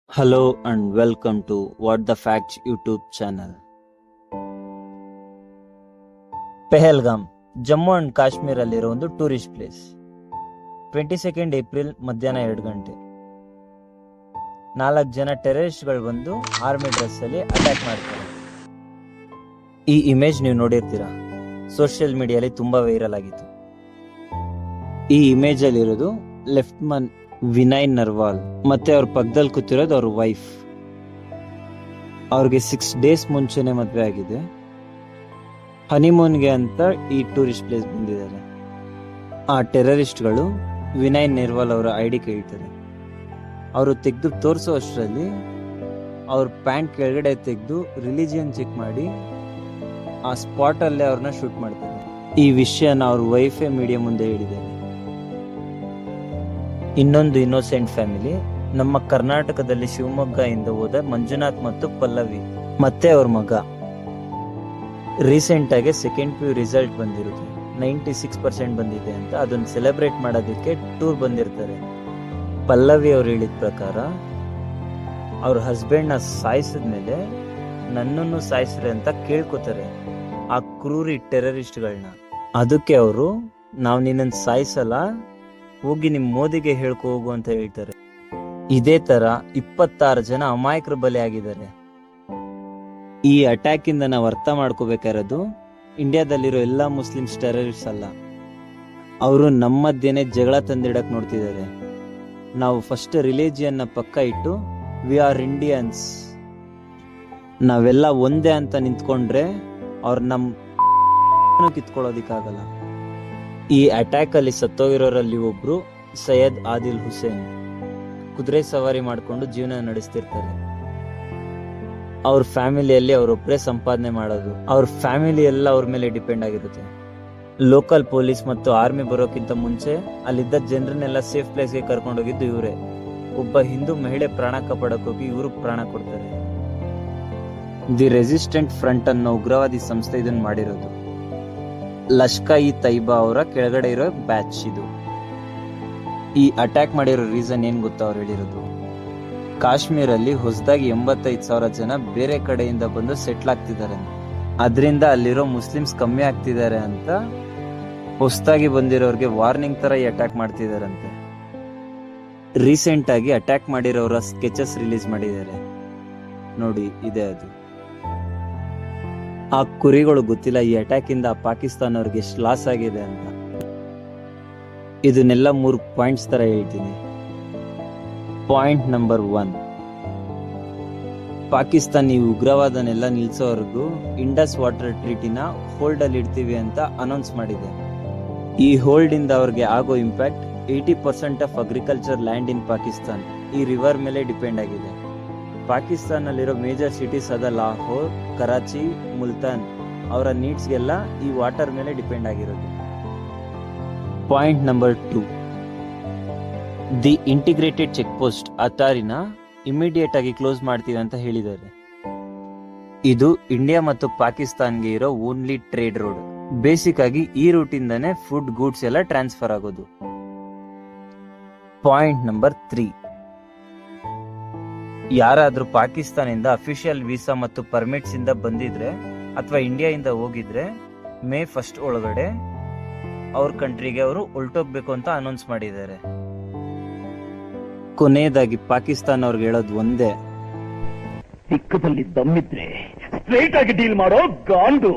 Hello and welcome to What the Facts YouTube channel. Pahalgam Jammu and Kashmir ಅಲ್ಲಿರೋ ಒಂದು tourist place. 22 April ಮಧ್ಯಾಹ್ನ 2 ಗಂಟೆ 4 ಜನ ಟೆರರಿಸ್ಟ್ಗಳು ಬಂದು ಆರ್ಮಿ ಡ್ರೆಸ್ ಅಲ್ಲಿ ಅಟ್ಯಾಕ್ ಮಾಡ್ತಾರೆ. ಈ ಇಮೇಜ್ ನೀವು ನೋಡಿರ್ತೀರಾ, ಸೋಷಿಯಲ್ ಮೀಡಿಯಾದಲ್ಲಿ ತುಂಬಾ ವೈರಲ್ ಆಗಿತ್ತು. ಈ ಇಮೇಜ್ ಅಲ್ಲಿ ಇರೋದು ಲೆಫ್ಟ್ಮನ್ ವಿನಯ್ ನರ್ವಾಲ್ ಮತ್ತೆ ಅವ್ರ ಪಕ್ಕದಲ್ಲಿ ಕೂತಿರೋದು ಅವ್ರ ವೈಫ್. ಅವ್ರಿಗೆ 6 ಡೇಸ್ ಮುಂಚೆನೆ ಮದ್ವೆ ಆಗಿದೆ. ಹನಿಮೂನ್ಗೆ ಅಂತ ಈ ಟೂರಿಸ್ಟ್ ಪ್ಲೇಸ್ ಬಂದಿದ್ದಾರೆ. ಆ ಟೆರರಿಸ್ಟ್ಗಳು ವಿನಯ್ ನರ್ವಾಲ್ ಅವರ ಐಡಿ ಕೇಳ್ತಾರೆ. ಅವರು ತೆಗೆದು ತೋರಿಸೋ ಅಷ್ಟರಲ್ಲಿ ಅವ್ರ ಪ್ಯಾಂಟ್ ಕೆಳಗಡೆ ತೆಗೆದು ರಿಲಿಜಿಯನ್ ಚೆಕ್ ಮಾಡಿ ಆ ಸ್ಪಾಟ್ ಅಲ್ಲೇ ಅವ್ರನ್ನ ಶೂಟ್ ಮಾಡ್ತಾರೆ. ಈ ವಿಷಯನ ಅವ್ರ ವೈಫೇ ಮೀಡಿಯಾ ಮುಂದೆ ಹೇಳಿದ್ದಾರೆ. ಇನ್ನೊಂದು ಇನ್ನೋಸೆಂಟ್ ಫ್ಯಾಮಿಲಿ ನಮ್ಮ ಕರ್ನಾಟಕದಲ್ಲಿ ಶಿವಮೊಗ್ಗ ಇಂದ ಹೋದ ಮಂಜುನಾಥ್ ಮತ್ತು ಪಲ್ಲವಿ ಮತ್ತೆ ಅವ್ರ ಮಗ. ರೀಸೆಂಟ್ ಆಗಿ ಸೆಕೆಂಡ್ PU ರಿಸಲ್ಟ್ ಬಂದಿರುತ್ತೆ, 96% ಬಂದಿದೆ ಅಂತ. ಅದನ್ನ ಸೆಲೆಬ್ರೇಟ್ ಮಾಡೋದಕ್ಕೆ ಟೂರ್ ಬಂದಿರ್ತಾರೆ. ಪಲ್ಲವಿ ಅವ್ರು ಹೇಳಿದ ಪ್ರಕಾರ ಅವ್ರ ಹಸ್ಬೆಂಡ್ ನ ಸಾಯಿಸಿದ್ಮೇಲೆ ನನ್ನನ್ನು ಸಾಯಿಸ್ರಿ ಅಂತ ಕೇಳ್ಕೊತಾರೆ ಆ ಕ್ರೂರಿ ಟೆರರಿಸ್ಟ್ಗಳನ್ನ. ಅದಕ್ಕೆ ಅವರು ನಾವು ನಿನ್ನನ್ನು ಸಾಯಿಸಲ್ಲ, ಹೋಗಿ ನಿಮ್ ಮೋದಿಗೆ ಹೇಳ್ಕೊ ಹೋಗು ಅಂತ ಹೇಳ್ತಾರೆ. ಇದೇ ತರ 26 ಜನ ಅಮಾಯಕರು ಬಲಿ ಆಗಿದ್ದಾರೆ. ಈ ಅಟ್ಯಾಕ್ ಇಂದ ನಾವು ಅರ್ಥ ಮಾಡ್ಕೋಬೇಕಾಗಿರೋದು, ಇಂಡಿಯಾದಲ್ಲಿರೋ ಎಲ್ಲಾ ಮುಸ್ಲಿಮ್ಸ್ ಟೆರರಿಸ್ಟ್ ಅಲ್ಲ, ಅವರು ನಮ್ಮದ್ದೇನೆ ಜಗಳ ತಂದಿಡಕ್ ನೋಡ್ತಿದ್ದಾರೆ. ನಾವು ಫಸ್ಟ್ ರಿಲಿಜಿಯನ್ ನ ಪಕ್ಕ ಇಟ್ಟು ವಿ ಆರ್ ಇಂಡಿಯನ್ಸ್, ನಾವೆಲ್ಲ ಒಂದೇ ಅಂತ ನಿಂತ್ಕೊಂಡ್ರೆ ಅವ್ರ ನಮ್ ಕಿತ್ಕೊಳ್ಳೋದಿಕ್ಕಾಗಲ್ಲ. ಈ ಅಟ್ಯಾಕ್ ಅಲ್ಲಿ ಸತ್ತೋಗಿರೋರಲ್ಲಿ ಒಬ್ರು ಸೈಯದ್ ಆದಿಲ್ ಹುಸೇನ್. ಕುದುರೆ ಸವಾರಿ ಮಾಡ್ಕೊಂಡು ಜೀವನ ನಡೆಸ್ತಿರ್ತಾರೆ. ಅವ್ರ ಫ್ಯಾಮಿಲಿಯಲ್ಲಿ ಅವರೊಬ್ಬರೇ ಸಂಪಾದನೆ ಮಾಡೋದು. ಅವ್ರ ಫ್ಯಾಮಿಲಿ ಎಲ್ಲ ಅವ್ರ ಮೇಲೆ ಡಿಪೆಂಡ್ ಆಗಿರುತ್ತೆ. ಲೋಕಲ್ ಪೊಲೀಸ್ ಮತ್ತು ಆರ್ಮಿ ಬರೋಕ್ಕಿಂತ ಮುಂಚೆ ಅಲ್ಲಿದ್ದ ಜನರನ್ನೆಲ್ಲ ಸೇಫ್ ಪ್ಲೇಸ್ಗೆ ಕರ್ಕೊಂಡೋಗಿದ್ದು ಇವರೇ. ಒಬ್ಬ ಹಿಂದೂ ಮಹಿಳೆ ಪ್ರಾಣ ಕಾಪಾಡಕ್ಕೋಗಿ ಇವರು ಪ್ರಾಣ ಕೊಡ್ತಾರೆ. ದಿ ರೆಸಿಸ್ಟೆಂಟ್ ಫ್ರಂಟ್ ಅನ್ನೋ ಉಗ್ರವಾದಿ ಸಂಸ್ಥೆ ಇದನ್ನ ಮಾಡಿರೋದು. ಲಷ್ಕರ್-ಇ-ತೈಬಾ ಅವರ ಕೆಳಗಡೆ ಇರೋ ಬ್ಯಾಚ್ ಇದು. ಈ ಅಟ್ಯಾಕ್ ಮಾಡಿರೋ ರೀಸನ್ ಏನ್ ಗೊತ್ತಾ ಅವ್ರು ಹೇಳಿರೋದು? ಕಾಶ್ಮೀರಲ್ಲಿ ಹೊಸದಾಗಿ 85,000 ಜನ ಬೇರೆ ಕಡೆಯಿಂದ ಬಂದು ಸೆಟ್ಲ್ ಆಗ್ತಿದ್ದಾರೆ, ಅದರಿಂದ ಅಲ್ಲಿರೋ ಮುಸ್ಲಿಮ್ಸ್ ಕಮ್ಮಿ ಆಗ್ತಿದ್ದಾರೆ ಅಂತ ಹೊಸದಾಗಿ ಬಂದಿರೋರ್ಗೆ ವಾರ್ನಿಂಗ್ ತರ ಈ ಅಟ್ಯಾಕ್ ಮಾಡ್ತಿದಾರಂತೆ. ರೀಸೆಂಟ್ ಆಗಿ ಅಟ್ಯಾಕ್ ಮಾಡಿರೋರ ಸ್ಕೆಚಸ್ ರಿಲೀಸ್ ಮಾಡಿದ್ದಾರೆ ನೋಡಿ, ಇದೆ ಅದು. ಆ ಕುರಿಗಳು ಗೊತ್ತಿಲ್ಲ ಈ ಅಟ್ಯಾಕ್ ಇಂದ ಪಾಕಿಸ್ತಾನ ಅವ್ರಿಗೆ ಎಷ್ಟು ಲಾಸ್ ಆಗಿದೆ ಅಂತ. ಇದನ್ನೆಲ್ಲ 3 ಪಾಯಿಂಟ್ಸ್ ತರ ಹೇಳ್ತೀನಿ. ಪಾಯಿಂಟ್ ನಂಬರ್ 1, ಪಾಕಿಸ್ತಾನ ಈ ಉಗ್ರವಾದನೆಲ್ಲ ನಿಲ್ಸೋವರೆಗೂ ಇಂಡಸ್ ವಾಟರ್ ಟ್ರೀಟಿನ ಹೋಲ್ಡ್ ಅಲ್ಲಿ ಇಡ್ತೀವಿ ಅಂತ ಅನೌನ್ಸ್ ಮಾಡಿದೆ. ಈ ಹೋಲ್ಡ್ ಇಂದ ಅವ್ರಿಗೆ ಆಗೋ impact 80% of agriculture land in Pakistan ಈ ರಿವರ್ ಮೇಲೆ ಡಿಪೆಂಡ್ ಆಗಿದೆ. ಪಾಕಿಸ್ತಾನಲ್ಲಿರೋ ಮೇಜರ್ ಸಿಟೀಸ್ ಆದ ಲಾಹೋರ್, ಕರಾಚಿ, ಮುಲ್ತಾನ್ ಅವರ ನೀಡ್ಸ್ಗೆಲ್ಲ ಈ ವಾಟರ್ ಮೇಲೆ ಡಿಪೆಂಡ್ ಆಗಿರೋದು. Point number 2, the integrated check post ಅತಾರಿನ ಇಮಿಡಿಯೇಟ್ ಆಗಿ ಕ್ಲೋಸ್ ಮಾಡ್ತೀವಿ ಅಂತ ಹೇಳಿದ್ದಾರೆ. ಇದು ಇಂಡಿಯಾ ಮತ್ತು ಪಾಕಿಸ್ತಾನ್ಗೆ ಇರೋ ಓನ್ಲಿ ಟ್ರೇಡ್ ರೋಡ್. ಬೇಸಿಕ್ ಆಗಿ ಈ ರೂಟ್ ಇಂದಾನೆ ಫುಡ್ ಗೂಡ್ಸ್ ಎಲ್ಲ ಟ್ರಾನ್ಸ್ಫರ್ ಆಗೋದು. ಪಾಯಿಂಟ್ ನಂಬರ್ 3, ಯಾರಾದ್ರೂ ಪಾಕಿಸ್ತಾನದಿಂದ ಅಫಿಷಿಯಲ್ ವೀಸಾ ಮತ್ತು ಪರ್ಮಿಟ್ಸ್ ಇಂದ ಬಂದಿದ್ರೆ ಅಥವಾ ಇಂಡಿಯಾ ಇಂದ ಹೋಗಿದ್ರೆ May 1 ಒಳಗಡೆ ಅವ್ರ ಕಂಟ್ರಿಗೆ ಅವರು ಹೊರಟೋಗ್ಬೇಕು ಅಂತ ಅನೌನ್ಸ್ ಮಾಡಿದ್ದಾರೆ. ಕೊನೆಯದಾಗಿ ಪಾಕಿಸ್ತಾನ ಅವ್ರಿಗೆ ಹೇಳೋದು ಒಂದೇ, ಸಿಕ್ಕದಲ್ಲಿ ದಮ್ಮಿದ್ರೆ ಸ್ಟ್ರೈಟ್ ಆಗಿ ಡೀಲ್ ಮಾಡೋ ಗಾಂಡು.